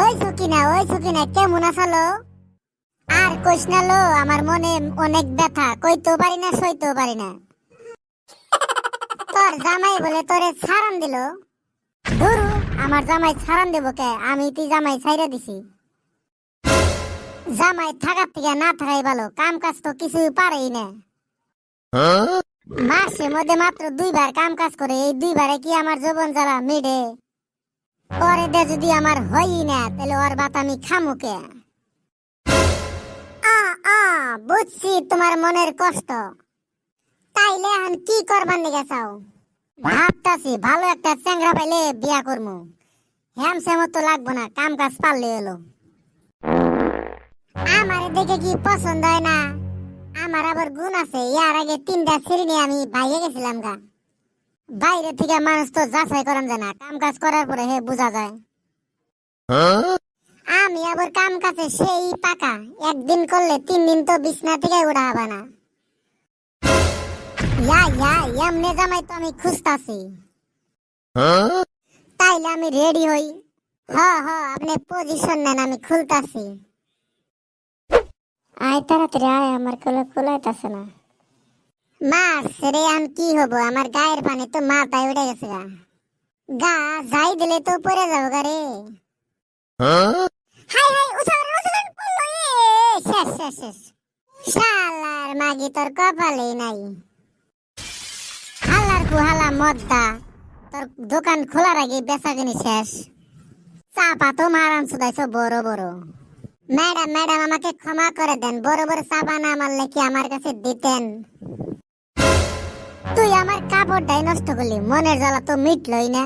ওই সুকিনা কেমন আছালো? আর কইস না লো, আমার মনে অনেক ব্যথা, কইতেও পারি না সইতেও পারি না। তোর জামাই বলে তোরে ছাড়ান দিল। ধুরু, আমার জামাই ছাড়ান দেবো কে? আমি তুই জামাই ছাইরা দিছি। জামাই থাকার থেকে না থাকাই ভালো, কাম কাজ তো কিছু পারেই না। মাসের মধ্যে মাত্র 2 বার কাম কাজ করে, এই 2 বারে কি আমার জীবন জ্বালা মিডে? ওরে দে যদি আমার হই না, তাহলে ওর বাত আমি খামুকে। আ আ বুঝছি তোমার মনের কষ্ট। তাইলে এখন কি করবার নিগে চাও? ভাবতাছি ভালো একটা চ্যাংরা পাইলে বিয়া করমু। হ্যামসেম তো লাগবো না, কাম কাজ পারলে এলো। আমারে দেখে কি পছন্দ হয় না? আমার আবার গুণ আছে, ইয়ার আগে 3টা ছেড়ে নিয়ে আমি বাইরে গেছিলাম গা। বাইরে থেকে মানুষ তো যাচাই করান যায় না, কাম কাজ করার পরে হে বোঝা যায়। আমি আবার কাম কাজে সেই পাকা, একদিন করলে 3 দিন তো বিছনা থেকে উঠা হবে না। এমনে জামাই তো আমি খুঁজতাছি। তাইলে আমি রেডি হই। হ হ, আপনি পজিশন নেন, আমি খুলতাছি। আয় তাড়াতাড়ি আয়, আমার কোলে কুলাইতাছে না। মার রে, আন কি হবো? আমার গায়ের পানি তো মাথায় উঠে গেছে গা। গা যাই দিলে তো পড়ে যাবো গা রে। হাই হাই, উসান পড়লো। শেষ শেষ শেষ। শালার মাগি, তোর কপালেই নাই। হালার কুহালা মদ্দা, তোর দোকান খোলার আগে বেচা কিনি শেষ। চাপা তো মারান শুধাইছ বড় বড়। ম্যাডাম ম্যাডাম, আমাকে ক্ষমা করে দেন, বড় বড় চাপা না মারলে কি আমার কাছে দিতেন? তুই আমার কাপড়টাই নষ্ট করলি, মনের জ্বালা তো মিটলই না।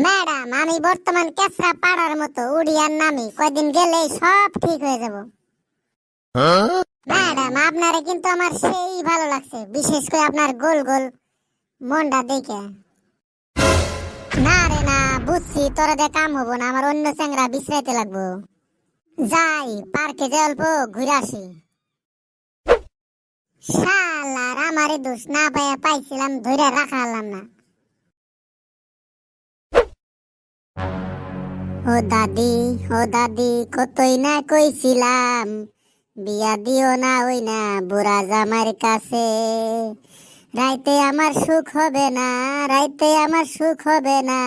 ম্যাডাম, আমি বর্তমান কেসরা পাড়ার মতো উড়িয়ার নামি, কয়দিন গেলেই সব ঠিক হয়ে যাব। ম্যাডাম, আপনারে কিন্তু আমার সেই ভালো লাগছে, বিশেষ করে আপনার গোল গোল মনটা দেখে। না রে না, বুঝছি তোরা দিয়ে কাম হবো না, আমার অন্য চ্যাংরা বিশ্রাইতে লাগবো। যাই পার্কে যে অল্প ঘুরে আসি। শালার আমারে দোষ না পাইয়া পাইছিলাম, ধরে রাখা হলাম না। ও দাদি কতই না কইছিলাম, বিয়া দিও না ওই না বুড়া জামার কাছে। রাইতে আমার সুখ হবে না, রাইতে আমার সুখ হবে না,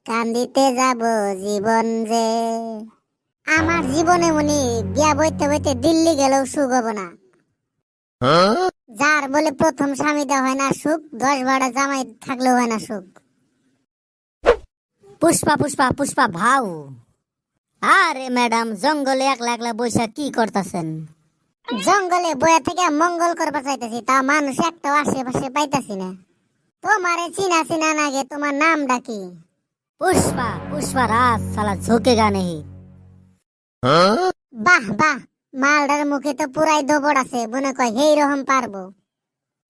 কান্দিতে যাব জীবন যে। আমার জীবনে মনি বিয়া বইতে বইতে দিল্লি গেলেও সুখ হবে না। যার বলে প্রথম স্বামীটা হয় না সুখ, 10 12 জামাই থাকলেও হয় না সুখ। পুষ্পা পুষ্পা পুষ্পা ভাও। আরে ম্যাডাম, জঙ্গলে একলা একলা বৈশা কি করতেছেন? জঙ্গলে বয়া থেকে মঙ্গল করবার চাইতেছি, তা মানুষ একটাও আশেপাশে পাইতাছি না। তোমারে চিনা চিনা নাগে, তোমার নামটা কি? পুষ্পা পুষ্পা রাজ, সালা ঝুঁকেগা নেহি। বাহ বাহ, মালটার মুখে তো পুরাই দবড় আছে, মনে কয় হেই রকম পারবো।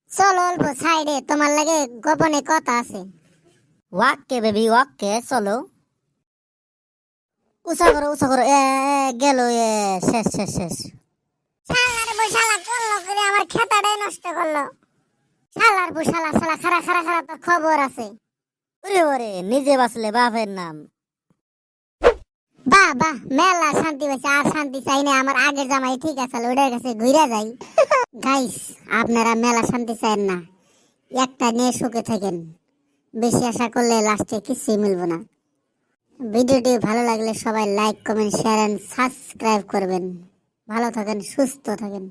চলো অল্প সাইডে, তোমার লাগে গোপনে কথা আছে। ওয়াক্কে বেবি ওয়াক্কে, চলো। উষা করো গেল, শেষ শেষ শেষ। শালার বসালা করলো করে আমার খেতাটাই নষ্ট করলো। শালার বসালা শালা, খারা খারা খারা, তোর খবর আছে। ওরে ওরে, নিজে বাঁচলে বাপের নাম। বাহ বাহ, মেলা শান্তি পাইছে, আর শান্তি চাই না। আমার আগের জামাই ঠিক আছে, ওটার কাছে ঘুরে যাই। গাইস, আপনারা মেলা শান্তি চান না, একটা নিয়ে সুখে থাকেন। বেশি আশা করলে লাস্টে কিছুই মিলবো না। ভিডিওটি ভালো লাগলে সবাই like comment share and subscribe করবেন। ভালো থাকেন, সুস্থ থাকেন।